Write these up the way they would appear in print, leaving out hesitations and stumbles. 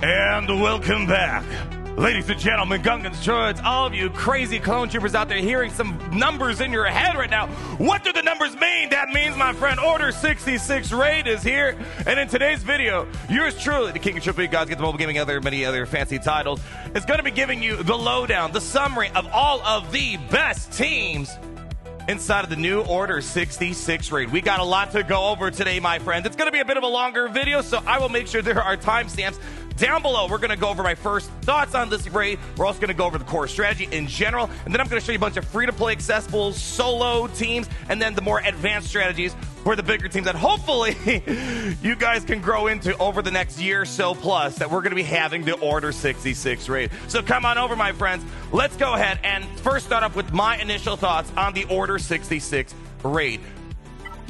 And welcome back. Ladies and gentlemen, Gungans, droids, all of you crazy clone troopers out there hearing some numbers in your head right now. What do the numbers mean? That means, my friend, Order 66 Raid is here. And in today's video, yours truly, the King of Triple E Gods, Get the Mobile Gaming, many other fancy titles, is going to be giving you the lowdown, the summary of all of the best teams inside of the new Order 66 raid. We got a lot to go over today, my friends. It's going to be a bit of a longer video, so I will make sure there are timestamps down below. We're going to go over my first thoughts on this raid. We're also going to go over the core strategy in general, and then I'm going to show you a bunch of free-to-play accessible solo teams, and then the more advanced strategies for the bigger teams that hopefully you guys can grow into over the next year or so plus that we're going to be having the Order 66 raid. So come on over, my friends. Let's go ahead and first start off with my initial thoughts on the Order 66 raid.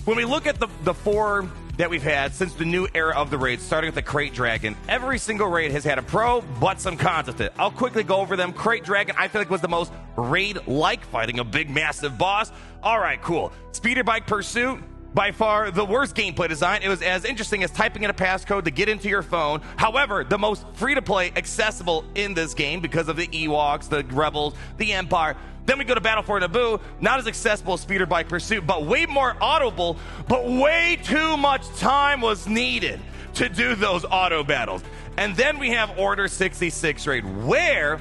When we look at the four that we've had since the new era of the raid, starting with the Crate Dragon, every single raid has had a pro, but some cons with it. I'll quickly go over them. Crate Dragon, I feel like was the most raid-like, fighting a big, massive boss. All right, cool. Speeder Bike Pursuit, by far the worst gameplay design. It was as interesting as typing in a passcode to get into your phone. However, the most free-to-play accessible in this game because of the Ewoks, the Rebels, the Empire. Then we go to Battle for Naboo, not as accessible as Speeder Bike Pursuit, but way more audible, but way too much time was needed to do those auto battles. And then we have Order 66 raid, where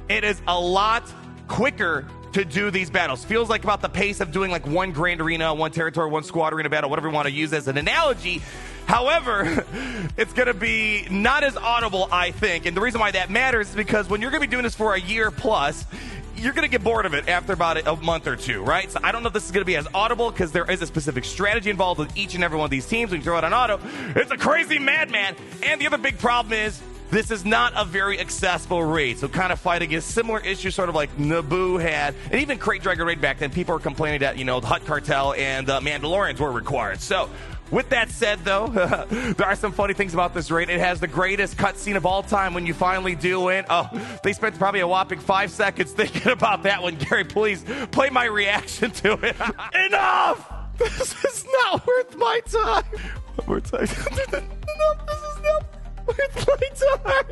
it is a lot quicker to do these battles. Feels like about the pace of doing like one Grand Arena, one Territory, one Squad Arena battle, whatever you want to use as an analogy. However, it's going to be not as audible, I think. And the reason why that matters is because when you're going to be doing this for a year plus, you're going to get bored of it after about a month or two, right? So I don't know if this is going to be as audible because there is a specific strategy involved with each and every one of these teams. When you throw it on auto, it's a crazy madman. And the other big problem is this is not a very accessible raid. So kind of fighting a similar issue sort of like Naboo had, and even Crate Dragon raid back then, people were complaining that, you know, the Hutt Cartel and Mandalorians were required. So with that said, though, there are some funny things about this raid. It has the greatest cutscene of all time when you finally do win. Oh, they spent probably a whopping 5 seconds thinking about that one. Gary, please play my reaction to it. Enough! This is not worth my time. One more time. Enough, this is not worth my time.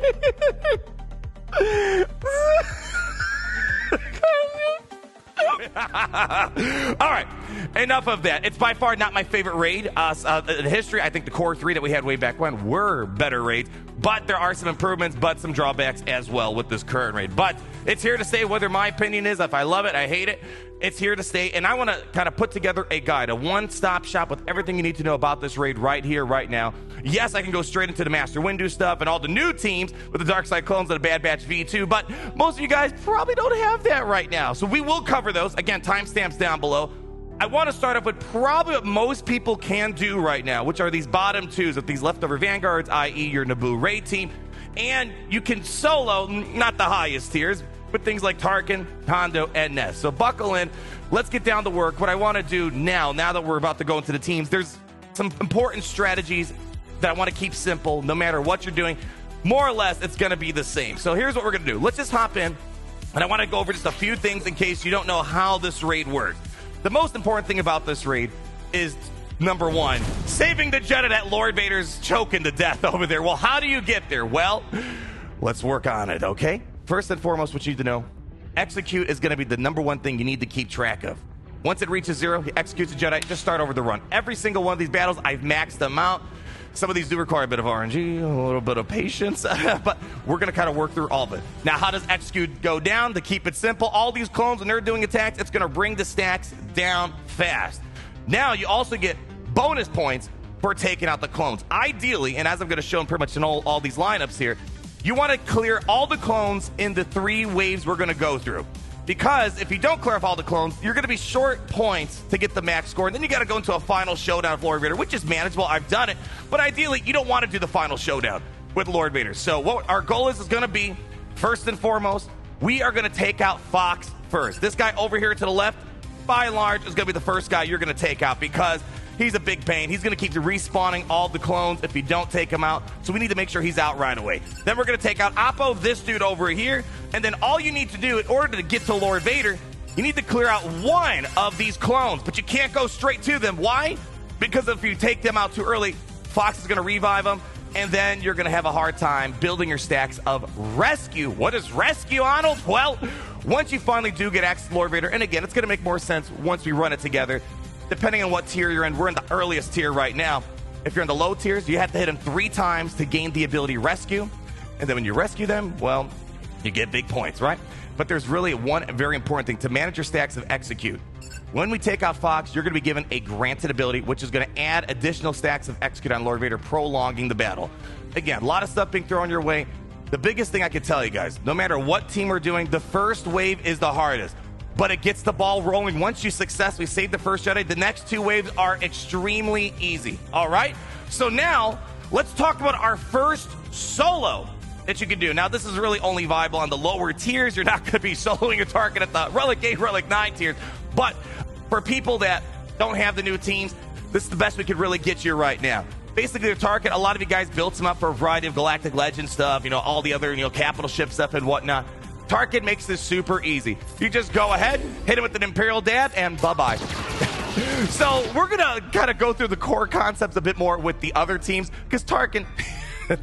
All right, enough of that. It's by far not my favorite raid in history. I think the core three that we had way back when were better raids, but there are some improvements, but some drawbacks as well with this current raid. But it's here to stay, whether my opinion is, if I love it, I hate it. It's here to stay, and I want to kind of put together a guide, a one-stop shop with everything you need to know about this raid right here, right now. Yes, I can go straight into the Master Windu stuff and all the new teams with the Dark Side clones and the Bad Batch V2, but most of you guys probably don't have that right now. So we will cover those. Again, timestamps down below. I want to start off with probably what most people can do right now, which are these bottom twos with these leftover vanguards, i.e. your Naboo raid team. And you can solo, not the highest tiers, but things like Tarkin, Hondo, and Nest. So buckle in. Let's get down to work. What I want to do now that we're about to go into the teams, there's some important strategies that I want to keep simple no matter what you're doing. More or less, it's going to be the same. So here's what we're going to do. Let's just hop in, and I want to go over just a few things in case you don't know how this raid works. The most important thing about this raid is, number one, saving the Jedi that Lord Vader's choking to death over there. Well, how do you get there? Well, let's work on it, okay? First and foremost, what you need to know, execute is going to be the number one thing you need to keep track of. Once it reaches 0, he executes the Jedi, just start over the run. Every single one of these battles, I've maxed them out. Some of these do require a bit of RNG, a little bit of patience, but we're going to kind of work through all of it. Now, how does execute go down? To keep it simple, all these clones, when they're doing attacks, it's going to bring the stacks down fast. Now, you also get bonus points for taking out the clones. Ideally, and as I'm going to show in pretty much in all these lineups here, you want to clear all the clones in the 3 waves we're going to go through. Because if you don't clear off all the clones, you're going to be short points to get the max score. And then you got to go into a final showdown with Lord Vader, which is manageable. I've done it. But ideally, you don't want to do the final showdown with Lord Vader. So what our goal is going to be, first and foremost, we are going to take out Fox first. This guy over here to the left, by and large, is going to be the first guy you're going to take out because he's a big pain. He's going to keep respawning all the clones if you don't take him out. So we need to make sure he's out right away. Then we're going to take out Oppo, this dude over here. And then all you need to do in order to get to Lord Vader, you need to clear out one of these clones. But you can't go straight to them. Why? Because if you take them out too early, Fox is going to revive them. and then you're going to have a hard time building your stacks of rescue. What is rescue, Arnold? Well, once you finally do get access to Lord Vader, and again, it's going to make more sense once we run it together, depending on what tier you're in. We're in the earliest tier right now. If you're in the low tiers, you have to hit them 3 times to gain the ability rescue. And then when you rescue them, well, you get big points, right? But there's really one very important thing. To manage your stacks of execute, when we take out Fox, you're going to be given a granted ability, which is going to add additional stacks of execute on Lord Vader, prolonging the battle. Again, a lot of stuff being thrown your way. The biggest thing I can tell you guys, no matter what team we're doing, the first wave is the hardest. But it gets the ball rolling. Once you successfully save the first Jedi, the next 2 waves are extremely easy. All right? So now, let's talk about our first solo that you can do. Now, this is really only viable on the lower tiers. You're not going to be soloing a Tarkin at the Relic 8, Relic 9 tiers. But for people that don't have the new teams, this is the best we could really get you right now. Basically, the Tarkin, a lot of you guys built them up for a variety of Galactic Legend stuff, you know, all the other, capital ship stuff and whatnot. Tarkin makes this super easy. You just go ahead, hit him with an Imperial Dab, and bye-bye. So we're going to kind of go through the core concepts a bit more with the other teams, because Tarkin,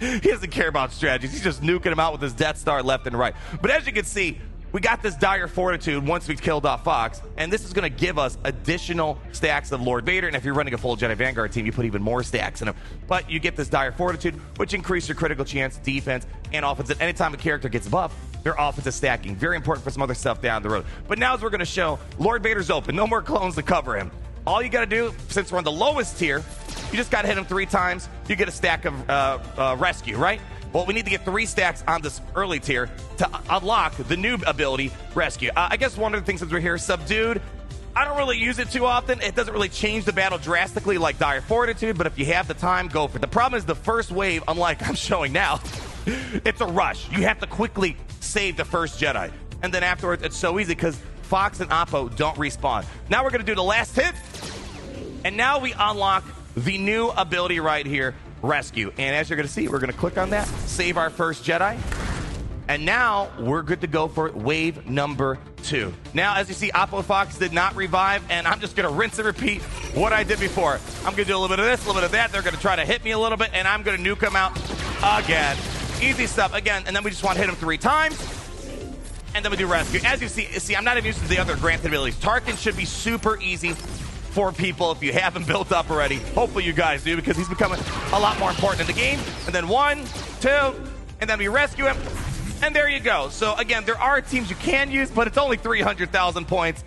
he doesn't care about strategies. He's just nuking them out with his Death Star left and right. But as you can see, we got this dire fortitude once we killed off Fox, and this is going to give us additional stacks of Lord Vader. And if you're running a full Jedi Vanguard team, you put even more stacks in them. But you get this dire fortitude, which increases your critical chance, defense, and offense. And anytime a character gets buffed, their offensive stacking. Very important for some other stuff down the road. But now as we're going to show, Lord Vader's open. No more clones to cover him. All you got to do, since we're on the lowest tier, you just got to hit him 3 times. You get a stack of rescue, right? Well, we need to get 3 stacks on this early tier to unlock the new ability, rescue. I guess one of the things since we're here, subdued. I don't really use it too often. It doesn't really change the battle drastically like dire fortitude, but if you have the time, go for it. The problem is the first wave, unlike I'm showing now, it's a rush. You have to quickly save the first Jedi. And then afterwards, it's so easy because Fox and Oppo don't respawn. Now we're going to do the last hit. And now we unlock the new ability right here, rescue. And as you're going to see, we're going to click on that, save our first Jedi. And now we're good to go for wave number 2. Now, as you see, Oppo Fox did not revive, and I'm just going to rinse and repeat what I did before. I'm going to do a little bit of this, a little bit of that. They're going to try to hit me a little bit, and I'm going to nuke them out again. Easy stuff again, and then we just want to hit them 3 times. And then we do rescue. As you see, I'm not even used to the other granted abilities. Tarkin should be super easy for people if you haven't built up already. Hopefully you guys do, because he's becoming a lot more important in the game. And then 1, 2, and then we rescue him. And there you go. So again, there are teams you can use, but it's only 300,000 points.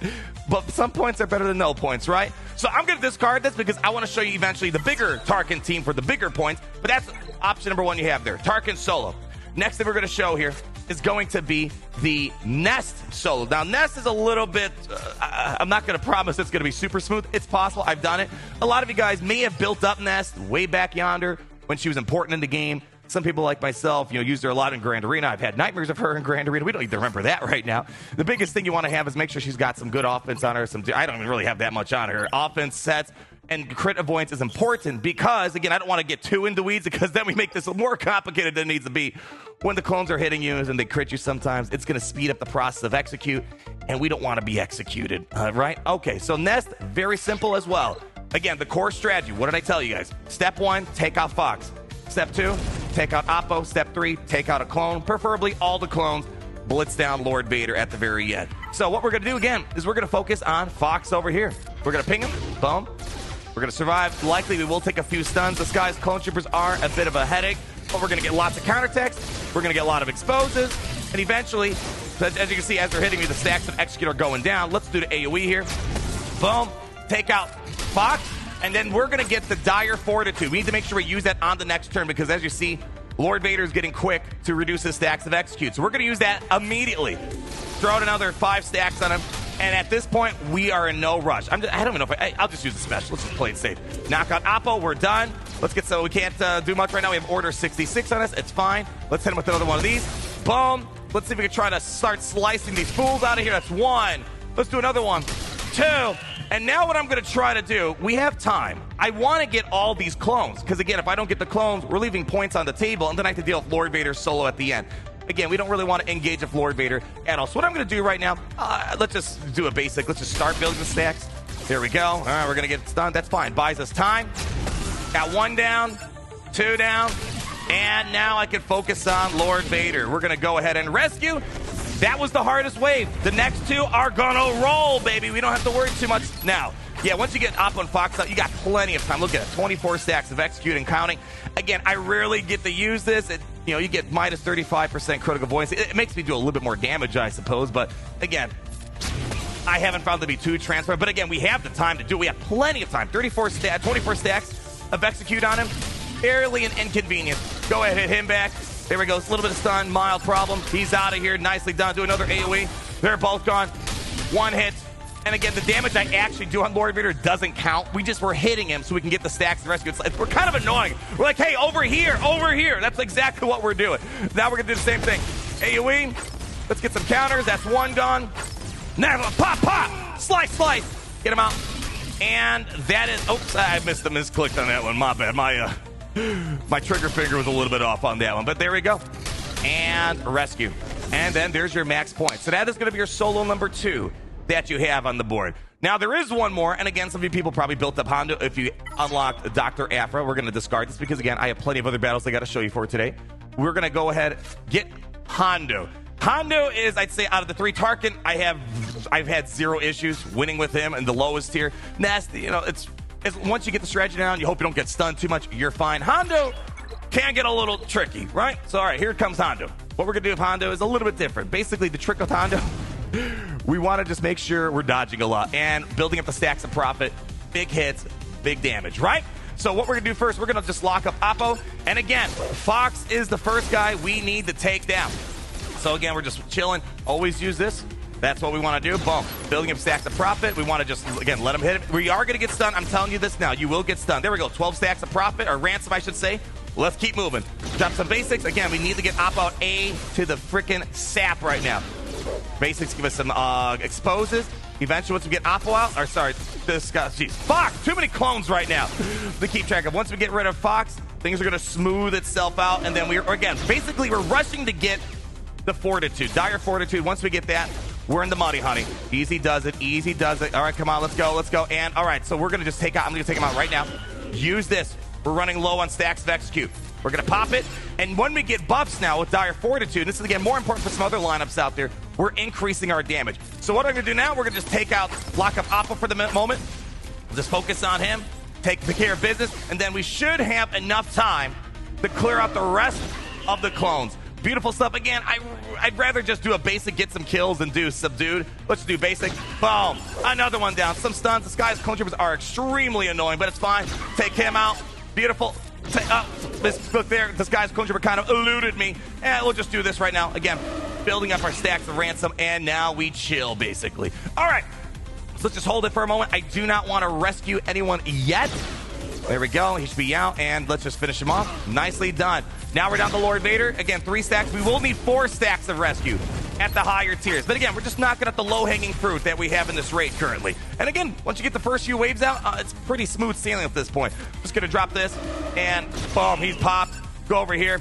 But some points are better than no points, right? So I'm going to discard this because I want to show you eventually the bigger Tarkin team for the bigger points. But that's option number 1 you have there, Tarkin solo. Next thing we're going to show here is going to be the Nest solo. Now, Nest is a little bit, I'm not going to promise it's going to be super smooth. It's possible. I've done it. A lot of you guys may have built up Nest way back yonder when she was important in the game. Some people like myself, used her a lot in Grand Arena. I've had nightmares of her in Grand Arena. We don't need to remember that right now. The biggest thing you want to have is make sure she's got some good offense on her. I don't even really have that much on her. Offense sets and crit avoidance is important because, again, I don't want to get too into weeds because then we make this more complicated than it needs to be. When the clones are hitting you and they crit you sometimes, it's going to speed up the process of execute, and we don't want to be executed, right? Okay, so Nest, very simple as well. Again, the core strategy, what did I tell you guys? Step 1, take out Fox. Step 2, take out Oppo. Step 3, take out a clone, preferably all the clones. Blitz down Lord Vader at the very end. So what we're going to do again is we're going to focus on Fox over here. We're going to ping him. Boom. We're going to survive. Likely we will take a few stuns. This guy's clone troopers are a bit of a headache, but we're going to get lots of counterattacks. We're going to get a lot of exposes. And eventually, as you can see, as they're hitting me, the stacks of execute are going down. Let's do the AoE here. Boom. Take out Fox. And then we're going to get the dire fortitude. We need to make sure we use that on the next turn because, as you see, Lord Vader is getting quick to reduce his stacks of execute. So we're going to use that immediately. Throw out another 5 stacks on him. And at this point, we are in no rush. I don't even know if I'll just use the special. Let's just play it safe. Knock out Oppo. We're done. Let's get we can't do much right now. We have Order 66 on us. It's fine. Let's hit him with another one of these. Boom. Let's see if we can try to start slicing these fools out of here. That's 1. Let's do another one. 2. And now what I'm going to try to do, we have time. I want to get all these clones. Because, again, if I don't get the clones, we're leaving points on the table. And then I have to deal with Lord Vader solo at the end. Again, we don't really want to engage with Lord Vader at all. So what I'm going to do right now, let's just do a basic. Let's just start building the stacks. There we go. All right, we're going to get it done. That's fine. Buys us time. Got 1 down, 2 down, And now I can focus on Lord Vader. We're going to go ahead and rescue. That was the hardest wave. The next two are going to roll, baby. We don't have to worry too much now. Yeah, once you get Oppo and Fox out, you got plenty of time. Look at it, 24 stacks of execute and counting. Again, I rarely get to use this. You get minus 35% critical voice. It makes me do a little bit more damage, I suppose. But again, I haven't found it to be too transparent. But again, we have the time to do it. We have plenty of time. 24 stacks of execute on him. Fairly an inconvenience. Go ahead, hit him back. There we go. It's a little bit of stun, mild problem. He's out of here. Nicely done. Do another AoE. They're both gone. One hit. And again, the damage I actually do on Lord Vader doesn't count. We're hitting him so we can get the stacks and rescue. We're kind of annoying. We're like, hey, over here, over here. That's exactly what we're doing. Now we're going to do the same thing. AoE. Let's get some counters. That's one gone. Now, pop, pop. Slice, slice. Get him out. And that is, oops, I missed the misclicked on that one. My bad. My trigger finger was a little bit off on that one. But there we go. And rescue. And then there's your max point. So that is going to be your solo number 2 that you have on the board. Now, there is one more, and again, some of you people probably built up Hondo. If you unlocked Dr. Afra, we're going to discard this because, again, I have plenty of other battles I got to show you for today. We're going to go ahead get Hondo. Hondo is, I'd say, out of the 3, Tarkin, I've had 0 issues winning with him in the lowest tier. Nasty, it's once you get the strategy down, you hope you don't get stunned too much, you're fine. Hondo can get a little tricky, right? So, all right, here comes Hondo. What we're going to do with Hondo is a little bit different. Basically, the trick with Hondo, we want to just make sure we're dodging a lot and building up the stacks of profit. Big hits, big damage, right? So what we're going to do first, we're going to just lock up Oppo. And again, Fox is the first guy we need to take down. So again, we're just chilling. Always use this. That's what we want to do. Boom. Building up stacks of profit. We want to just, again, let him hit it. We are going to get stunned. I'm telling you this now. You will get stunned. There we go. 12 stacks of profit, or ransom, I should say. Let's keep moving. Drop some basics. Again, we need to get Oppo A to the freaking sap right now. Basics give us some exposes. Eventually, once we get Oppo out, or sorry, this guy, geez, Fox, too many clones right now to keep track of. Once we get rid of Fox, things are going to smooth itself out, and then we're rushing to get the Fortitude, Dire Fortitude. Once we get that, we're in the money, honey. Easy does it, easy does it. All right, come on, let's go. And all right, so we're going to just I'm going to take him out right now. Use this. We're running low on stacks of execute. We're going to pop it, and when we get buffs now with Dire Fortitude, and this is, again, more important for some other lineups out there, we're increasing our damage. So what I'm going to do now, we're going to just lock up Oppo for the moment, just focus on him, take care of business, and then we should have enough time to clear out the rest of the clones. Beautiful stuff. Again, I'd rather just do a basic, get some kills, and do subdued. Let's do basic. Boom. Another one down. Some stuns. This guy's clone troopers are extremely annoying, but it's fine. Take him out. Beautiful. Look there, this guy's clone trooper kind of eluded me. And we'll just do this right now. Again, building up our stacks of ransom, and now we chill, basically. All right, so let's just hold it for a moment. I do not want to rescue anyone yet. There we go. He should be out, and let's just finish him off. Nicely done. Now we're down to Lord Vader. Again, 3 stacks. We will need 4 stacks of rescue at the higher tiers. But again, we're just knocking out the low-hanging fruit that we have in this raid currently. And again, once you get the first few waves out, it's pretty smooth sailing at this point. Just going to drop this, and boom, he's popped. Go over here.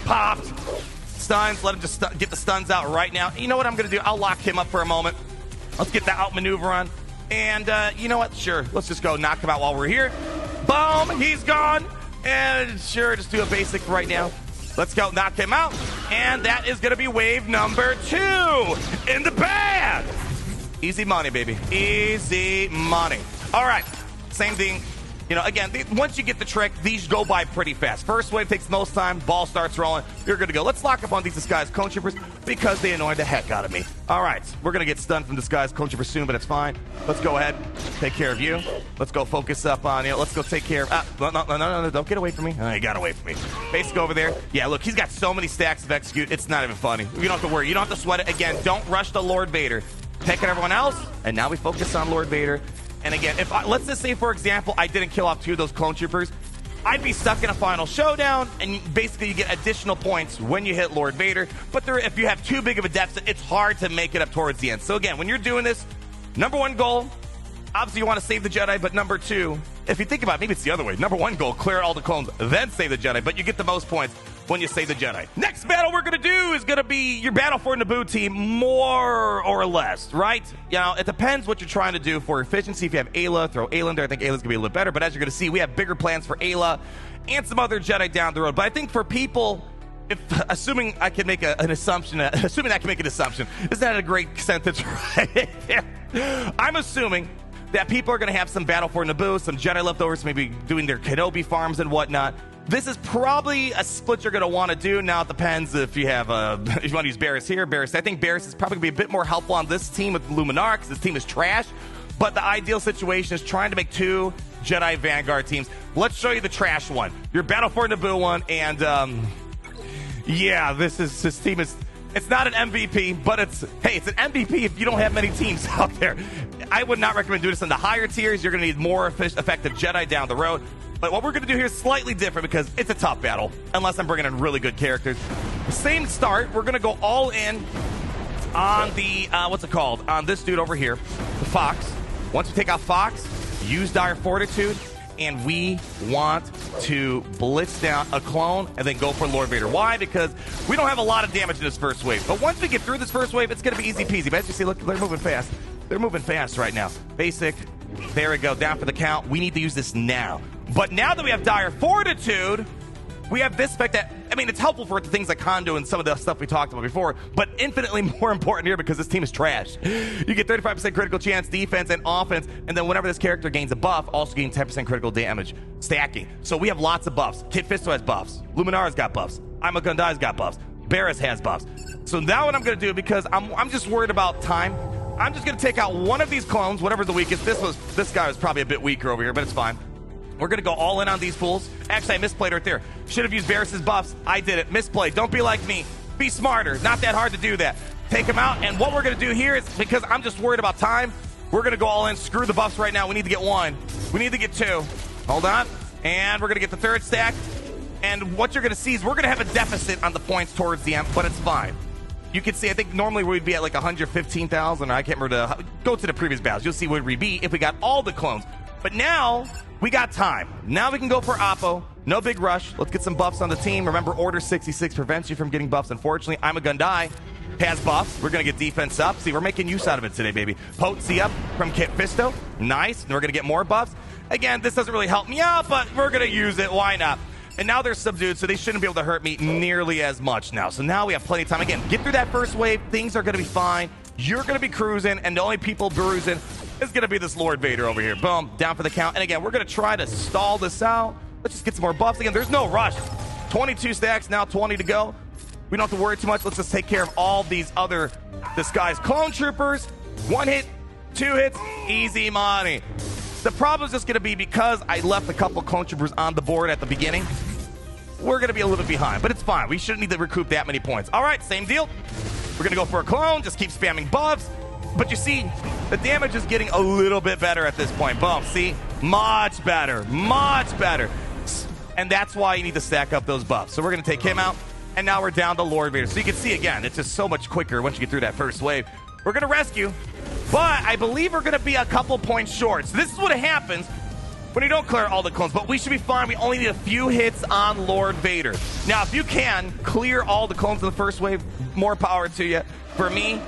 Popped. Stuns. Let him just get the stuns out right now. You know what I'm going to do? I'll lock him up for a moment. Let's get the outmaneuver on. And you know what? Sure. Let's just go knock him out while we're here. Boom. He's gone. And sure, just do a basic right now. Let's go knock him out. And that is going to be wave number 2 in the bag. Easy money, baby. Easy money. All right. Same thing. Again, once you get the trick, these go by pretty fast. First wave takes the most time. Ball starts rolling. You're good to go. Let's lock up on these disguised clone troopers because they annoyed the heck out of me. All right. We're going to get stunned from disguised clone troopers soon, but it's fine. Let's go ahead. Take care of you. Let's go focus up on you. Let's go take care of... No. Don't get away from me. Oh, you got away from me. Basic over there. Yeah, look, he's got so many stacks of execute. It's not even funny. You don't have to worry. You don't have to sweat it. Again, don't rush to Lord Vader. Pick at everyone else, and now we focus on Lord Vader. And again, let's just say, for example, I didn't kill off 2 of those clone troopers, I'd be stuck in a final showdown, and basically you get additional points when you hit Lord Vader. But if you have too big of a deficit, it's hard to make it up towards the end. So again, when you're doing this, number 1 goal, obviously you want to save the Jedi, but number 2, if you think about it, maybe it's the other way. Number 1 goal, clear all the clones, then save the Jedi, but you get the most points when you save the Jedi. Next battle we're going to do is going to be your battle for Naboo team, more or less, right? It depends what you're trying to do for efficiency. If you have Ayla, throw Ayla in there. I think Ayla's going to be a little better, but as you're going to see, we have bigger plans for Ayla and some other Jedi down the road. But I think for people, assuming I can make an assumption, isn't that a great sentence right there? I'm assuming that people are going to have some battle for Naboo, some Jedi leftovers, maybe doing their Kenobi farms and whatnot. This is probably a split you're going to want to do. Now it depends if you have if you want to use Barris here. Barris, I think Barris is probably going to be a bit more helpful on this team with Luminara because this team is trash. But the ideal situation is trying to make 2 Jedi Vanguard teams. Let's show you the trash one, your Battle for Naboo one, and yeah, this team is. It's not an MVP, but it's an MVP if you don't have many teams out there. I would not recommend doing this in the higher tiers. You're going to need more effective Jedi down the road. But what we're going to do here is slightly different because it's a tough battle, unless I'm bringing in really good characters. Same start. We're going to go all in on the, on this dude over here, the Fox. Once we take out Fox, use Dire Fortitude, and we want to blitz down a clone and then go for Lord Vader. Why? Because we don't have a lot of damage in this first wave. But once we get through this first wave, it's going to be easy peasy. But as you see, look, they're moving fast. They're moving fast right now. Basic. There we go. Down for the count. We need to use this now. But now that we have Dire Fortitude, we have this spec that, I mean, it's helpful for things like Hondo and some of the stuff we talked about before, but infinitely more important here because this team is trash. You get 35% critical chance, defense, and offense, and then whenever this character gains a buff, also gain 10% critical damage, stacking. So we have lots of buffs. Kit Fisto has buffs. Luminara's got buffs. Ima Gundai's got buffs. Barris has buffs. So now what I'm going to do, because I'm just worried about time, I'm just going to take out one of these clones, whatever's the weakest. This guy was probably a bit weaker over here, but it's fine. We're going to go all in on these fools. Actually, I misplayed right there. Should have used Barris's buffs. I did it. Misplayed. Don't be like me. Be smarter. Not that hard to do that. Take him out. And what we're going to do here is, because I'm just worried about time, we're going to go all in. Screw the buffs right now. We need to get 1. We need to get 2. Hold on. And we're going to get the 3rd stack. And what you're going to see is we're going to have a deficit on the points towards the end, but it's fine. You can see, I think normally we'd be at like 115,000. I can't remember. Go to the previous battles. You'll see where we'd be if we got all the clones. But now we got time. Now we can go for Oppo. No big rush. Let's get some buffs on the team. Remember, Order 66 prevents you from getting buffs. Unfortunately, Ima Gundai has buffs. We're going to get defense up. See, we're making use out of it today, baby. Potency up from Kit Fisto. Nice. And we're going to get more buffs. Again, this doesn't really help me out, but we're going to use it. Why not? And now they're subdued, so they shouldn't be able to hurt me nearly as much now. So now we have plenty of time. Again, get through that first wave. Things are going to be fine. You're going to be cruising, and the only people bruising is going to be this Lord Vader over here. Boom, down for the count. And again, we're going to try to stall this out. Let's just get some more buffs. Again, there's no rush. 22 stacks, now 20 to go. We don't have to worry too much. Let's just take care of all these other disguised clone troopers. 1 hit, 2 hits, easy money. The problem is just going to be because I left a couple clone troopers on the board at the beginning, we're going to be a little bit behind, but it's fine. We shouldn't need to recoup that many points. All right, same deal. We're going to go for a clone, just keep spamming buffs. But you see, the damage is getting a little bit better at this point. Boom, see? Much better, much better. And that's why you need to stack up those buffs. So we're going to take him out, and now we're down to Lord Vader. So you can see, again, it's just so much quicker once you get through that first wave. We're going to rescue, but I believe we're going to be a couple points short. So this is what happens when you don't clear all the clones, but we should be fine. We only need a few hits on Lord Vader. Now, if you can clear all the clones in the first wave, more power to you. For me,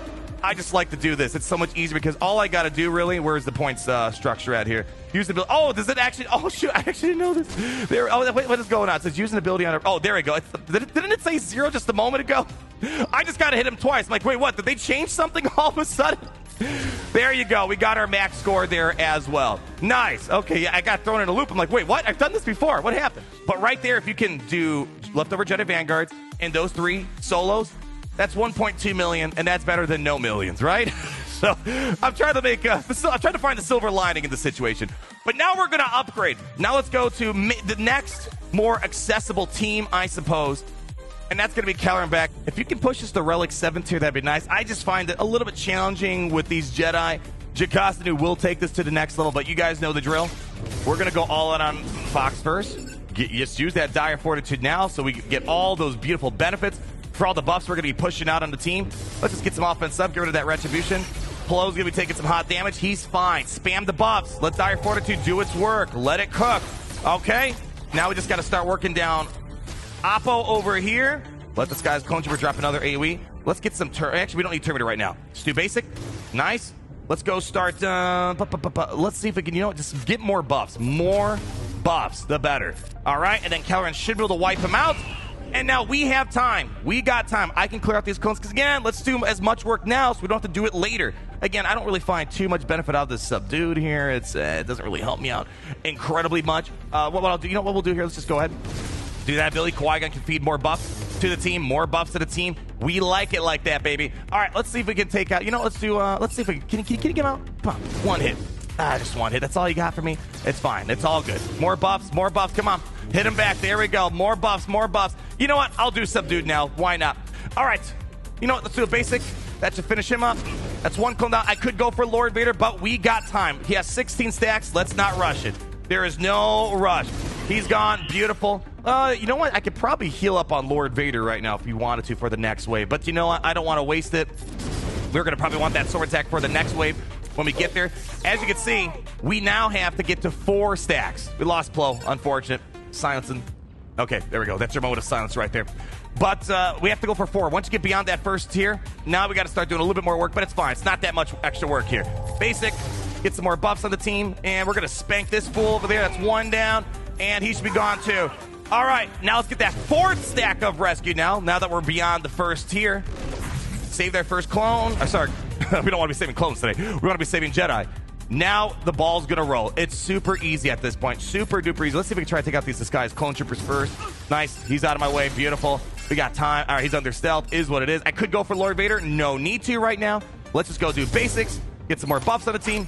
I just like to do this. It's so much easier because all I got to do, really, where's the points structure at here? Use the ability. Oh, does it actually? Oh, shoot. I actually didn't know this. There. Oh, wait, what is going on? It says using ability on. Oh, there we go. Didn't it say 0 just a moment ago? I just got to hit him twice. I'm like, wait, what? Did they change something all of a sudden? There you go. We got our max score there as well. Nice. Okay, yeah, I got thrown in a loop. I'm like, wait, what? I've done this before. What happened? But right there, if you can do leftover Jedi Vanguards and those 3 solos, that's 1.2 million, and that's better than no millions, right? So I'm trying to make I'm trying to find the silver lining in the situation. But now we're going to upgrade. Now let's go to the next more accessible team, I suppose. And that's going to be KELLERAN back. If you can push us to Relic 7 tier, that'd be nice. I just find it a little bit challenging with these Jedi. JOCASTA who will take this to the next level, but you guys know the drill. We're going to go all in on Fox first. Just use that Dire Fortitude now so we get all those beautiful benefits. For all the buffs we're going to be pushing out on the team, let's just get some offense up, get rid of that Retribution. Polo's going to be taking some hot damage. He's fine. Spam the buffs. Let Dire Fortitude do its work. Let it cook. Okay? Now we just got to start working down Oppo over here. Let this guy's clone trooper drop another AoE. Let's get some actually, we don't need Terminator right now. Let's do basic. Nice. Let's go start let's see if we can, just get more buffs. More buffs, the better. All right, and then Kelleran should be able to wipe him out. And now we have time. We got time. I can clear out these clones because, again, let's do as much work now so we don't have to do it later. Again, I don't really find too much benefit out of this subdued here. It doesn't really help me out incredibly much. What I'll do, you know what we'll do here? Let's just go ahead. Do that ability. Qui-Gon can feed more buffs to the team, more buffs to the team. We like it like that, baby. All right, let's see if we can take out, let's see if we can you get him out? Come on, one hit. Just one hit. That's all you got for me? It's fine. It's all good. More buffs, more buffs. Come on. Hit him back. There we go. More buffs, more buffs. You know what? I'll do subdued now. Why not? All right. You know what? Let's do a basic. That should finish him up. That's one clone down. I could go for Lord Vader, but we got time. He has 16 stacks. Let's not rush it. There is no rush. He's gone. Beautiful. You know what? I could probably heal up on Lord Vader right now if you wanted to for the next wave. But you know what? I don't want to waste it. We're going to probably want that sword attack for the next wave when we get there. As you can see, we now have to get to 4 stacks. We lost Plo. Unfortunate. Silencing. Okay, there we go. That's your moment of silence right there. But we have to go for 4. Once you get beyond that first tier, now we got to start doing a little bit more work, but it's fine. It's not that much extra work here. Basic. Get some more buffs on the team, and we're going to spank this fool over there. That's 1 down, and he should be gone too. All right, now let's get that 4th stack of rescue now that we're beyond the first tier. Save their first clone. Sorry, we don't want to be saving clones today. We want to be saving Jedi. Now the ball's going to roll. It's super easy at this point. Super duper easy. Let's see if we can try to take out these disguised clone troopers first. Nice. He's out of my way. Beautiful. We got time. All right, he's under stealth. Is what it is. I could go for Lord Vader. No need to right now. Let's just go do basics. Get some more buffs on the team.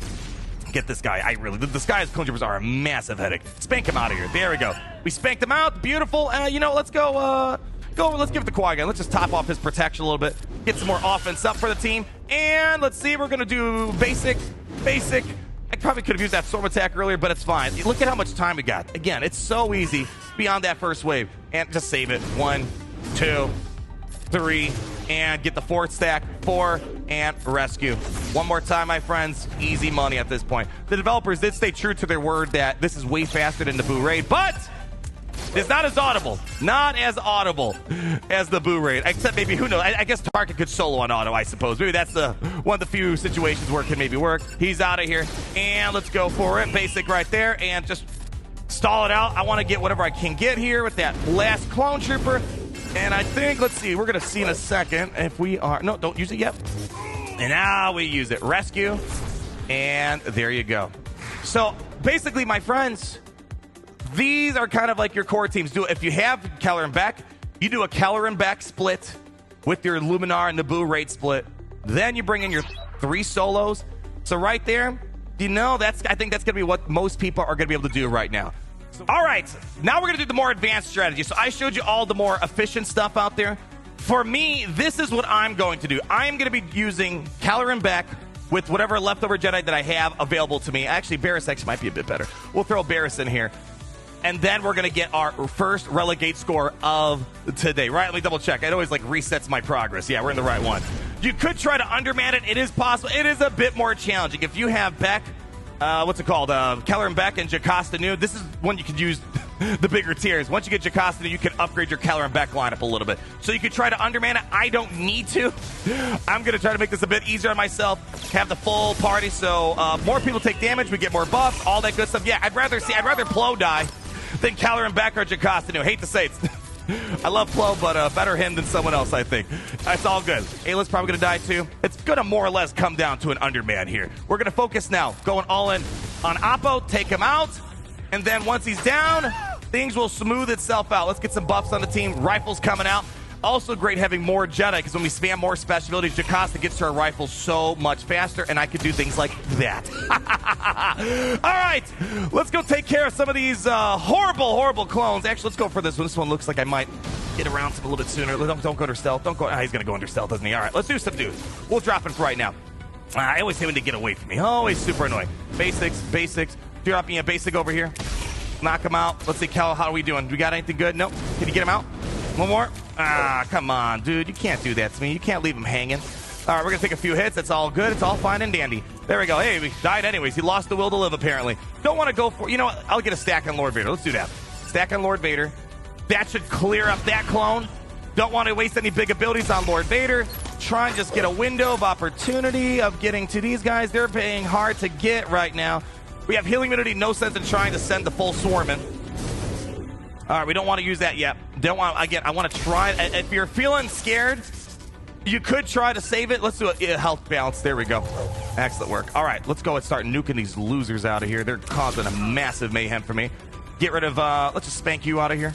Get this guy. The disguised clone troopers are a massive headache. Spank him out of here. There we go. We spanked him out. Beautiful. Let's go. Let's give it to Qui-Gon. Let's just top off his protection a little bit. Get some more offense up for the team. And let's see. We're going to do basic. I probably could have used that storm attack earlier, but it's fine. Look at how much time we got. Again, it's so easy beyond that first wave. And just save it. 1, 2, 3, and get the 4th stack. 4, and rescue. One more time, my friends. Easy money at this point. The developers did stay true to their word that this is way faster than the Boo Raid, but it's not as audible. Not as audible as the Boo Raid. Except maybe, who knows? I guess Tarkin could solo on auto, I suppose. Maybe that's one of the few situations where it can maybe work. He's out of here. And let's go for it. Basic right there. And just stall it out. I want to get whatever I can get here with that last clone trooper. And I think, let's see, we're going to see in a second if we are... No, don't use it yet. And now we use it. Rescue. And there you go. So, basically, my friends, these are kind of like your core teams. If you have Kelleran Beck, you do a Kelleran Beck split with your Luminara and the Boo Raid split. Then you bring in your 3 solos. So right there, I think that's going to be what most people are going to be able to do right now. All right, now we're going to do the more advanced strategy. So I showed you all the more efficient stuff out there. For me, this is what I'm going to do. I'm going to be using Kelleran Beck with whatever leftover Jedi that I have available to me. Actually, Barris might be a bit better. We'll throw Barris in here. And then we're going to get our first relegate score of today. Right, let me double check. It always resets my progress. Yeah, we're in the right one. You could try to underman it. It is possible. It is a bit more challenging. If you have Beck, Kelleran Beck and JOCASTA new, this is when you could use the bigger tiers. Once you get JOCASTA new, you can upgrade your Kelleran Beck lineup a little bit. So you could try to underman it. I don't need to. I'm going to try to make this a bit easier on myself. Have the full party so more people take damage. We get more buffs, all that good stuff. Yeah, I'd rather Plo die than Kelleran Beck or JOCASTA new. Hate to say it. I love Plo, but better him than someone else, I think. That's all good. Ayla's probably going to die, too. It's going to more or less come down to an underman here. We're going to focus now, going all in on Oppo, take him out, and then once he's down, things will smooth itself out. Let's get some buffs on the team. Rifles coming out. Also great having more Jedi, because when we spam more special abilities, JOCASTA gets to our rifles so much faster, and I could do things like that. All right, let's go take care of some of these horrible clones. Actually, let's go for this one. This one looks like I might get around to him a little bit sooner. Don't go under stealth. Don't go. He's going to go under stealth, doesn't he? All right, let's do some dudes. We'll drop him for right now. I always hate when they get away from me. Always super annoying. Basics. Drop me a basic over here. Knock him out. Let's see, Cal, how are we doing? We got anything good? Nope. Can you get him out? One more. Come on, dude. You can't do that to me. You can't leave him hanging. All right, we're going to take a few hits. It's all good. It's all fine and dandy. There we go. Hey, we died anyways. He lost the will to live, apparently. Don't want to go for... You know what? I'll get a stack on Lord Vader. Let's do that. Stack on Lord Vader. That should clear up that clone. Don't want to waste any big abilities on Lord Vader. Try and just get a window of opportunity of getting to these guys. They're paying hard to get right now. We have healing immunity, no sense in trying to send the full swarm in. All right, we don't want to use that yet. Don't want, again, I want to try. If you're feeling scared, you could try to save it. Let's do a health balance. There we go. Excellent work. All right, let's go and start nuking these losers out of here. They're causing a massive mayhem for me. Get rid of, let's just spank you out of here.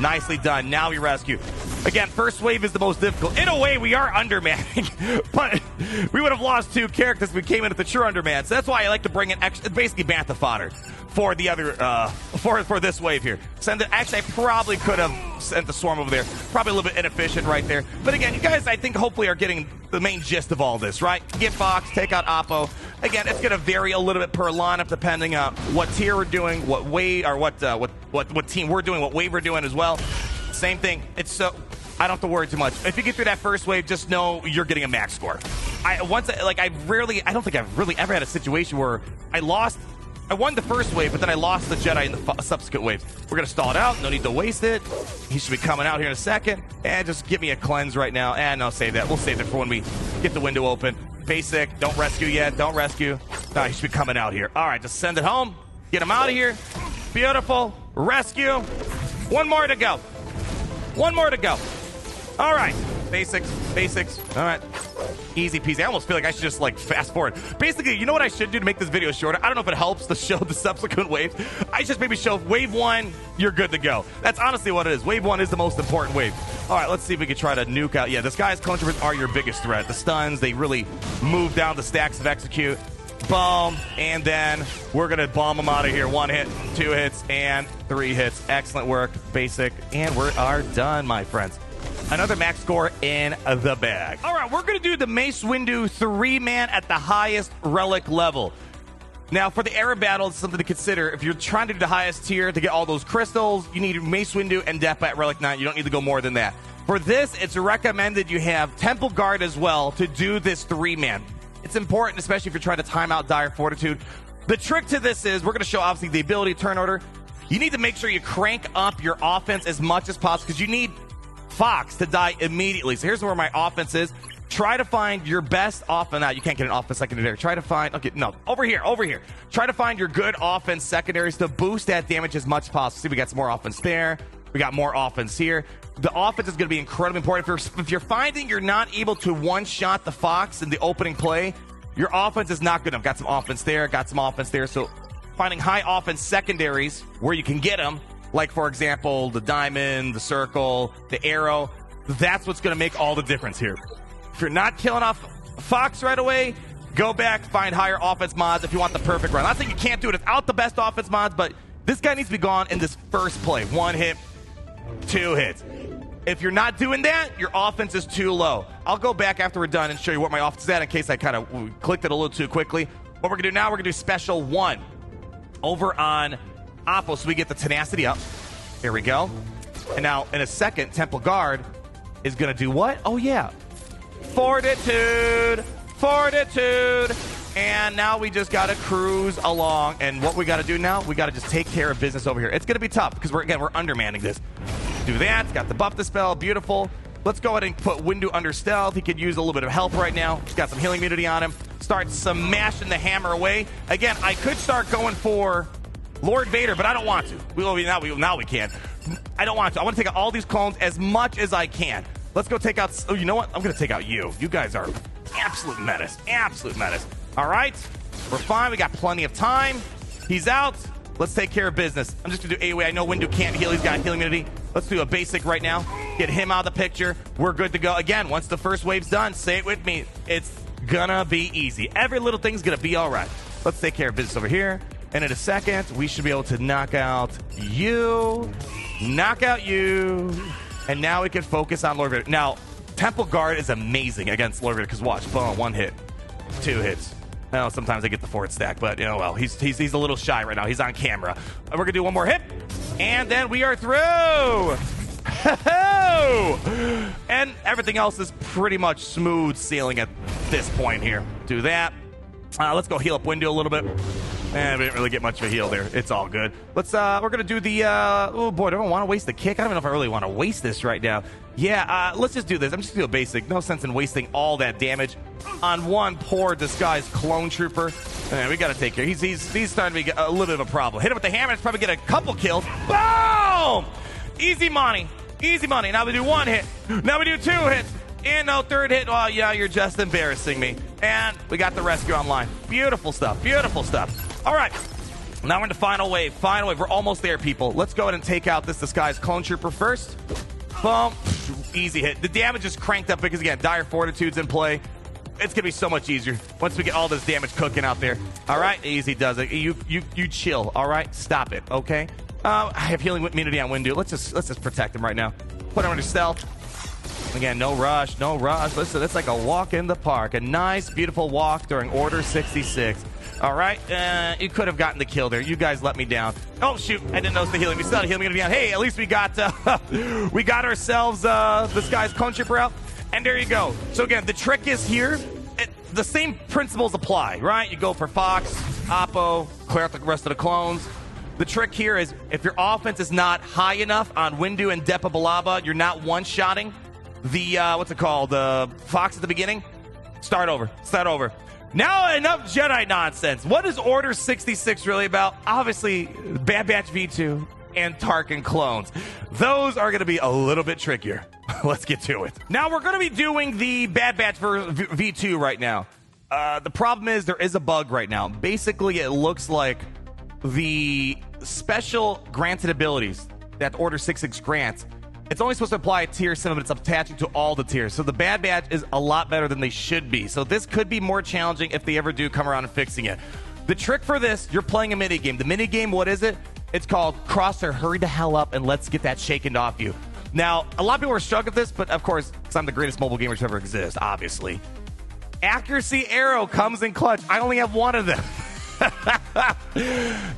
Nicely done. Now we rescue. Again, first wave is the most difficult. In a way, we are undermanning, but we would have lost 2 characters if we came in at the true underman. So that's why I like to bring in extra, basically bantha fodder for the other, for this wave here. Send it. Actually, I probably could have sent the swarm over there. Probably a little bit inefficient right there. But again, you guys, I think, hopefully are getting the main gist of all this, right? Get Fox, take out Oppo. Again, it's going to vary a little bit per lineup depending on what tier we're doing, what wave, or what team we're doing, what wave we're doing as well. Same thing. It's so I don't have to worry too much. If you get through that first wave, just know you're getting a max score. I don't think I've really ever had a situation where I won the first wave, but then I lost the Jedi in the subsequent wave. We're going to stall it out. No need to waste it. He should be coming out here in a second. And just give me a cleanse right now. And no, save that. We'll save it for when we get the window open. Basic. Don't rescue yet. Don't rescue. No, he should be coming out here. All right, just send it home. Get him out of here. Beautiful. Rescue. One more to go. One more to go. All right. Basics. All right. Easy peasy. I almost feel like I should just like fast forward. Basically, you know what I should do to make this video shorter? I don't know if it helps to show the subsequent waves. I just maybe show wave 1, you're good to go. That's honestly what it is. Wave 1 is the most important wave. All right, let's see if we can try to nuke out. Yeah, this guy's clone troopers are your biggest threat. The stuns, they really move down the stacks of execute. Boom. And then we're going to bomb them out of here. 1 hit, 2 hits, and 3 hits. Excellent work. Basic. And we are done, my friends. Another max score in the bag. All right, we're going to do the Mace Windu 3-man at the highest relic level. Now, for the era battle, it's something to consider. If you're trying to do the highest tier to get all those crystals, you need Mace Windu and Death at Relic 9. You don't need to go more than that. For this, it's recommended you have Temple Guard as well to do this 3-man. It's important, especially if you're trying to time out Dire Fortitude. The trick to this is, we're going to show, obviously, the ability turn order. You need to make sure you crank up your offense as much as possible, because you need Fox to die immediately. So here's where my offense is. Try to find your best offense. Now, you can't get an offense secondary. Try to find, okay, no, over here. Try to find your good offense secondaries to boost that damage as much as possible. See, we got some more offense there. We got more offense here. The offense is going to be incredibly important. If you're finding you're not able to one-shot the Fox in the opening play, your offense is not good enough. Got some offense there, got some offense there. So finding high offense secondaries where you can get them, like, for example, the diamond, the circle, the arrow, that's what's going to make all the difference here. If you're not killing off Fox right away, go back, find higher offense mods if you want the perfect run. I'm not saying you can't do it without the best offense mods, but this guy needs to be gone in this first play. 1 hit, 2 hits. If you're not doing that, your offense is too low. I'll go back after we're done and show you what my offense is at in case I kind of clicked it a little too quickly. What we're going to do now, we're going to do special 1 over on Oppo, so we get the tenacity up. Here we go. And now, in a second, Temple Guard is going to do what? Oh, yeah. Fortitude. And now we just got to cruise along. And what we got to do now, we got to just take care of business over here. It's going to be tough because, we're undermanning this. Do that. Got the buff dispel. Beautiful. Let's go ahead and put Windu under stealth. He could use a little bit of help right now. He's got some healing immunity on him. Start smashing the hammer away. Again, I could start going for Lord Vader, but I don't want to. Now we can. I don't want to. I want to take out all these clones as much as I can. Let's go take out... Oh, you know what? I'm going to take out you. You guys are absolute menace. All right. We're fine. We got plenty of time. He's out. Let's take care of business. I'm just going to do AoE. I know Windu can't heal. He's got healing immunity. Let's do a basic right now. Get him out of the picture. We're good to go. Again, once the first wave's done, say it with me. It's going to be easy. Every little thing's going to be all right. Let's take care of business over here. And in a second, we should be able to knock out you. And now we can focus on Lord Vader. Now, Temple Guard is amazing against Lord Vader because watch, boom, 1 hit, 2 hits. Well, sometimes I get the 4th stack, but well, he's a little shy right now. He's on camera. We're gonna do 1 more hit, and then we are through. And everything else is pretty much smooth sailing at this point here. Do that. Let's go heal up Windu a little bit. We didn't really get much of a heal there. It's all good. Let's, we're gonna do the, oh boy, do I want to waste the kick? I don't know if I really want to waste this right now. Yeah, let's just do this. I'm just gonna do a basic. No sense in wasting all that damage on one poor disguised clone trooper. Man, we gotta take care. He's starting to be a little bit of a problem. Hit him with the hammer, it's probably get a couple kills. Boom! Easy money. Easy money. Now we do one hit. Now we do two hits. And no third hit. Oh, yeah, you're just embarrassing me. And we got the rescue online. Beautiful stuff. Beautiful stuff. All right. Now we're in the final wave. Final wave. We're almost there, people. Let's go ahead and take out this disguised clone trooper first. Boom. Easy hit. The damage is cranked up because, again, Dire Fortitude's in play. It's going to be so much easier once we get all this damage cooking out there. All right. Easy does it. You chill. All right. Stop it. Okay. I have healing immunity on Windu. Let's just protect him right now. Put him under stealth. Again, no rush, no rush. Listen, it's like a walk in the park. A nice, beautiful walk during Order 66. All right, you could have gotten the kill there. You guys let me down. Oh, shoot, I didn't notice the healing. We still had healing down. Hey, at least we got ourselves this guy's clone trooper out. And there you go. So again, the trick is here. The same principles apply, right? You go for Fox, Oppo, clear out the rest of the clones. The trick here is if your offense is not high enough on Windu and Depa Billaba, you're not one-shotting the, what's it called, Fox at the beginning, start over. Now enough Jedi nonsense. What is Order 66 really about? Obviously, Bad Batch V2 and Tarkin clones. Those are going to be a little bit trickier. Let's get to it. Now, we're going to be doing the Bad Batch V2 right now. The problem is there is a bug right now. Basically, it looks like the special granted abilities that Order 66 grants, it's only supposed to apply at tier 7, but it's attaching to all the tiers. So the Bad Batch is a lot better than they should be. So this could be more challenging if they ever do come around and fixing it. The trick for this, you're playing a minigame. The minigame, what is it? It's called Crosshair, hurry the hell up and let's get that shaken off you. Now, a lot of people are struggling with this, but of course, because I'm the greatest mobile gamer to ever exist, obviously. Accuracy arrow comes in clutch. I only have one of them.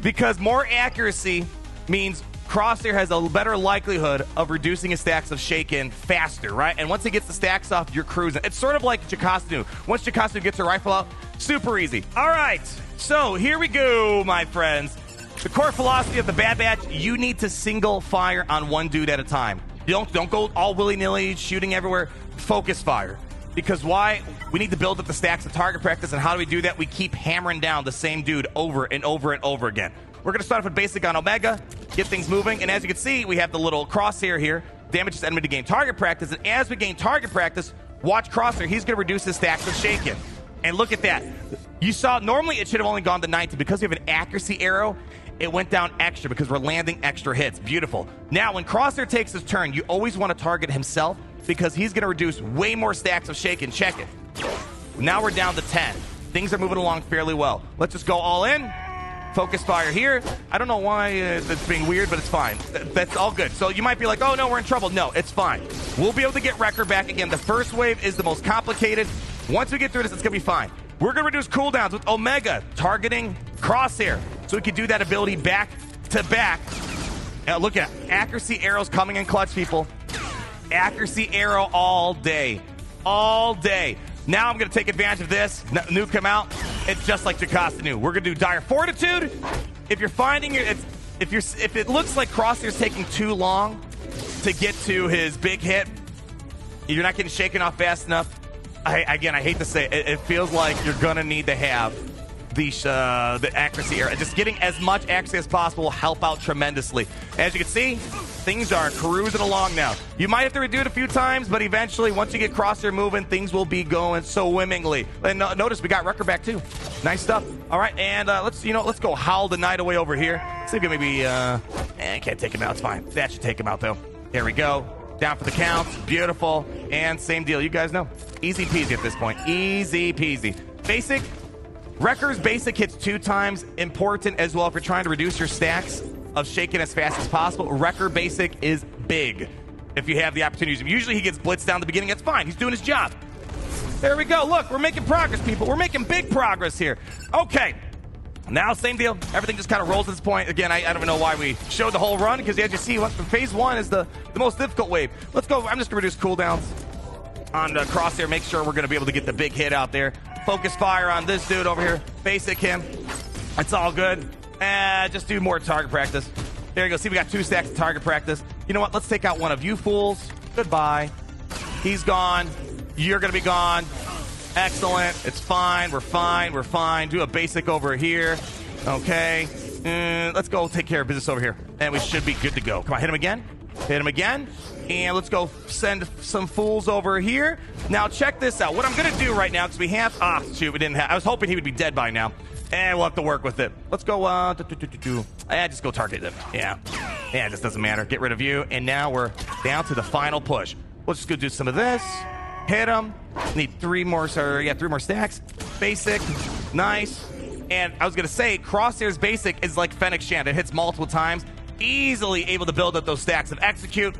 Because more accuracy means Crosshair has a better likelihood of reducing his stacks of Shaken faster, right? And once he gets the stacks off, you're cruising. It's sort of like JOCASTA. Once JOCASTA gets her rifle out, super easy. All right, so here we go, my friends. The core philosophy of the Bad Batch, you need to single fire on one dude at a time. Don't go all willy-nilly, shooting everywhere. Focus fire. Because why? We need to build up the stacks of target practice, and how do we do that? We keep hammering down the same dude over and over and over again. We're going to start off with basic on Omega, get things moving, and as you can see, we have the little crosshair here. Damages enemy to gain target practice, and as we gain target practice, watch Crosshair. He's going to reduce his stacks of Shaken. And look at that. You saw, normally it should have only gone to 90. Because we have an accuracy arrow, it went down extra because we're landing extra hits. Beautiful. Now, when Crosshair takes his turn, you always want to target himself because he's going to reduce way more stacks of Shaken. Check it. Now we're down to 10. Things are moving along fairly well. Let's just go all in. Focus fire here. I don't know why it's being weird, but it's fine. That's all good. So you might be like, oh, no, we're in trouble. No, it's fine. We'll be able to get Wrecker back again. The first wave is the most complicated. Once we get through this, it's going to be fine. We're going to reduce cooldowns with Omega targeting Crosshair. So we can do that ability back to back. Now look at accuracy arrows coming in clutch, people. Accuracy arrow all day. All day. Now I'm going to take advantage of this. Nuke him out. It's just like JOCASTA knew. We're going to do Dire Fortitude. If you're finding if it looks like Crosshair's taking too long to get to his big hit, you're not getting shaken off fast enough. I hate to say it feels like you're going to need to have the accuracy arrow. Just getting as much accuracy as possible will help out tremendously. As you can see, things are cruising along now. You might have to redo it a few times, but eventually, once you get Crosshair moving, things will be going swimmingly. And notice we got Wrecker back too. Nice stuff. All right, and let's go howl the night away over here. See if we can maybe I can't take him out. It's fine. That should take him out though. There we go. Down for the count. Beautiful. And same deal. You guys know. Easy peasy at this point. Easy peasy. Basic. Wrecker's basic hits 2 times. Important as well if you're trying to reduce your stacks of Shaken as fast as possible. Wrecker basic is big if you have the opportunity. Usually he gets blitzed down the beginning. That's fine. He's doing his job. There we go. Look, we're making progress, people. We're making big progress here. Okay. Now, same deal. Everything just kind of rolls at this point. Again, I don't even know why we showed the whole run, because as you see, phase 1 is the most difficult wave. Let's go. I'm just going to reduce cooldowns on Crosshair. Make sure we're going to be able to get the big hit out there. Focus fire on this dude over here. Basic him. It's all good. Just do more target practice. There you go. See, we got 2 stacks of target practice. You know what? Let's take out one of you fools. Goodbye. He's gone. You're going to be gone. Excellent. It's fine. We're fine. We're fine. Do a basic over here. Okay. Let's go take care of business over here. And we should be good to go. Come on, hit him again. Hit him again. And let's go send some fools over here. Now, check this out. What I'm going to do right now, because we have... Ah, shoot, we didn't have... I was hoping he would be dead by now. And we'll have to work with it. Let's go... just go target them. Yeah, it just doesn't matter. Get rid of you. And now we're down to the final push. We'll just go do some of this. Hit him. Need 3 more... Sorry, yeah, 3 more stacks. Basic. Nice. And I was going to say, Crosshair's basic is like Fennec Shand. It hits multiple times. Easily able to build up those stacks of execute.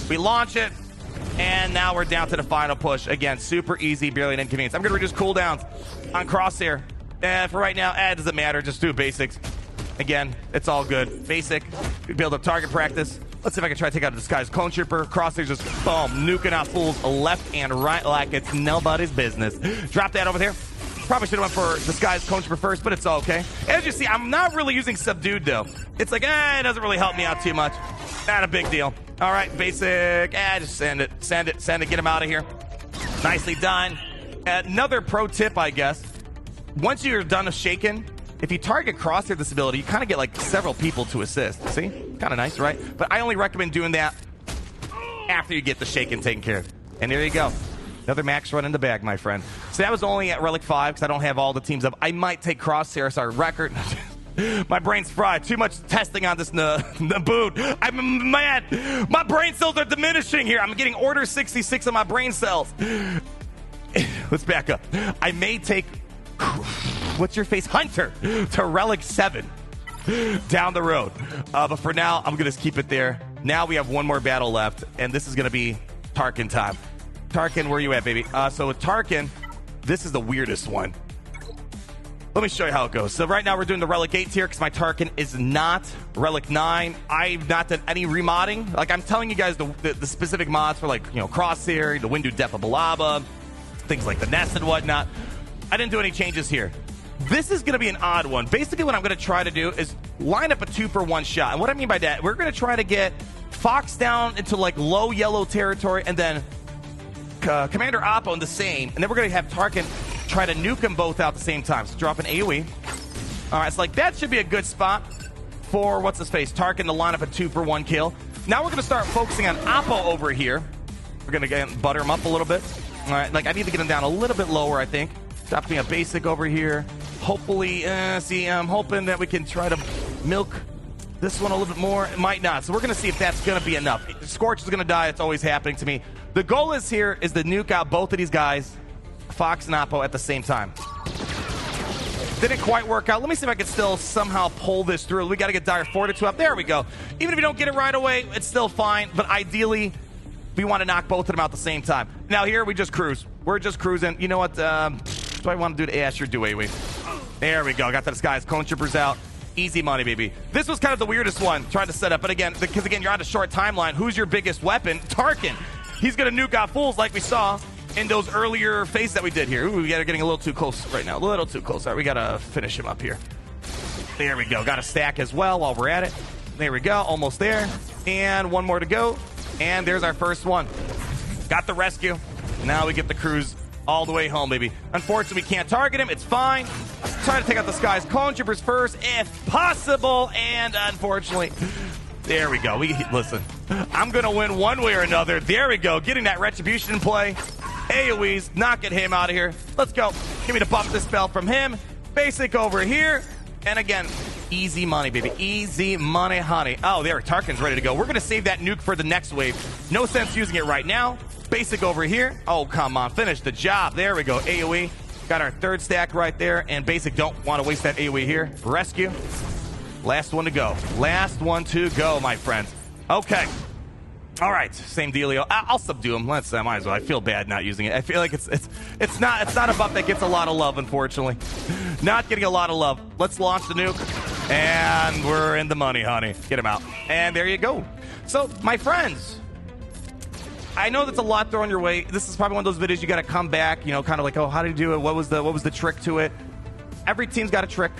We launch it. And now we're down to the final push. Again, super easy, barely an inconvenience. I'm going to reduce cooldowns on Crosshair. For right now, it doesn't matter. Just do basics. Again, it's all good. Basic. We build up target practice. Let's see if I can try to take out a disguised clone trooper. Crosshair's just, boom, nuking out fools left and right like it's nobody's business. Drop that over there. Probably should have went for disguised clone trooper first, but it's all okay. As you see, I'm not really using subdued, though. It's like, it doesn't really help me out too much. Not a big deal. All right, basic. Just send it. Send it. Send it. Get him out of here. Nicely done. Another pro tip, I guess. Once you're done with shaken, if you target Crosshair this ability, you kind of get like several people to assist. See? Kind of nice, right? But I only recommend doing that after you get the shaken taken care of. And there you go. Another max run in the bag, my friend. So that was only at Relic 5 because I don't have all the teams up. I might take Crosshair as our record. My brain's fried. Too much testing on this Naboot. I'm mad. My brain cells are diminishing here. I'm getting order 66 on my brain cells. Let's back up. I may take... What's your face? Hunter to Relic 7 down the road. But for now, I'm going to keep it there. Now we have one more battle left, and this is going to be Tarkin time. Tarkin, where you at, baby? So with Tarkin, this is the weirdest one. Let me show you how it goes. So right now we're doing the Relic 8 tier because my Tarkin is not Relic 9. I've not done any remodding. Like, I'm telling you guys the specific mods for, like, Crosshair, the Windu Depth of Balaba, things like the Nest and whatnot. I didn't do any changes here. This is going to be an odd one. Basically, what I'm going to try to do is line up a 2-for-1 shot. And what I mean by that, we're going to try to get Fox down into, like, low yellow territory, and then Commander Oppo in the same. And then we're going to have Tarkin try to nuke them both out at the same time. So drop an AoE. All right, so like that should be a good spot for, what's his face, Tarkin to line up a 2-for-1 kill. Now we're going to start focusing on Oppo over here. We're going to butter him up a little bit. All right, like I need to get him down a little bit lower, I think. Drop me a basic over here. Hopefully, I'm hoping that we can try to milk this one a little bit more. It might not. So we're going to see if that's going to be enough. Scorch is going to die. It's always happening to me. The goal is here is to nuke out both of these guys, Fox and Oppo, at the same time. Didn't quite work out. Let me see if I can still somehow pull this through. We got to get Dire Fortitude up. There we go. Even if you don't get it right away, it's still fine. But ideally, we want to knock both of them out at the same time. Now here, we just cruise. We're just cruising. You know what? Do I want to do? Yeah, sure do, AoE. There we go. Got the disguised clone troopers out. Easy money, baby. This was kind of the weirdest one, trying to set up. But again, because again, you're on a short timeline. Who's your biggest weapon? Tarkin. He's going to nuke out fools like we saw in those earlier phases that we did here. Ooh, we are getting a little too close right now. A little too close. All right, we got to finish him up here. There we go. Got a stack as well while we're at it. There we go. Almost there. And one more to go. And there's our first one. Got the rescue. Now we get the cruise all the way home, baby. Unfortunately, we can't target him. It's fine. Try to take out the Sky's clone troopers first, if possible. And unfortunately, there we go. Listen, I'm going to win one way or another. There we go. Getting that retribution in play. AoE's knocking him out of here. Let's go. Give me the buff dispel from him. Basic over here. And again, easy money, baby. Easy money, honey. Oh, there. Tarkin's ready to go. We're going to save that nuke for the next wave. No sense using it right now. Basic over here. Oh, come on. Finish the job. There we go. AoE. Got our third stack right there. And basic, don't want to waste that AoE here. Rescue. Last one to go. Last one to go, my friends. Okay. All right. Same dealio. I'll subdue him. Might as well. I feel bad not using it. I feel like it's not a buff that gets a lot of love, unfortunately. Not getting a lot of love. Let's launch the nuke. And we're in the money, honey. Get him out. And there you go. So, my friends, I know that's a lot thrown your way. This is probably one of those videos you got to come back, kind of like, oh, how did you do it? What was the trick to it? Every team's got a trick.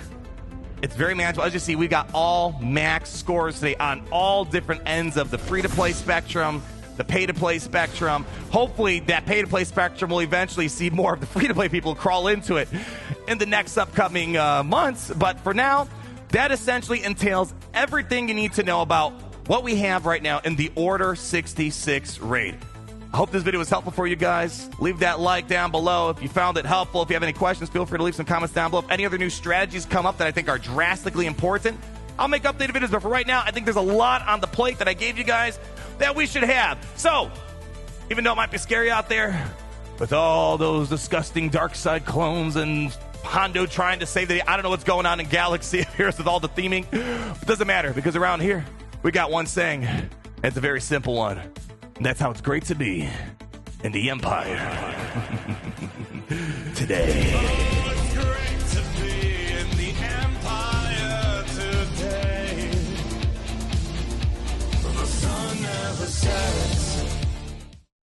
It's very manageable. As you see, we got all max scores today on all different ends of the free-to-play spectrum, the pay-to-play spectrum. Hopefully, that pay-to-play spectrum will eventually see more of the free-to-play people crawl into it in the next upcoming months. But for now, that essentially entails everything you need to know about what we have right now in the Order 66 raid. I hope this video was helpful for you guys. Leave that like down below if you found it helpful. If you have any questions, feel free to leave some comments down below. If any other new strategies come up that I think are drastically important, I'll make updated videos. But for right now, I think there's a lot on the plate that I gave you guys that we should have. So, even though it might be scary out there, with all those disgusting dark side clones and Hondo trying to save the day, I don't know what's going on in Galaxy of Heroes with all the theming. It doesn't matter, because around here, we got one saying, and it's a very simple one. And that's how it's great to be in the Empire today.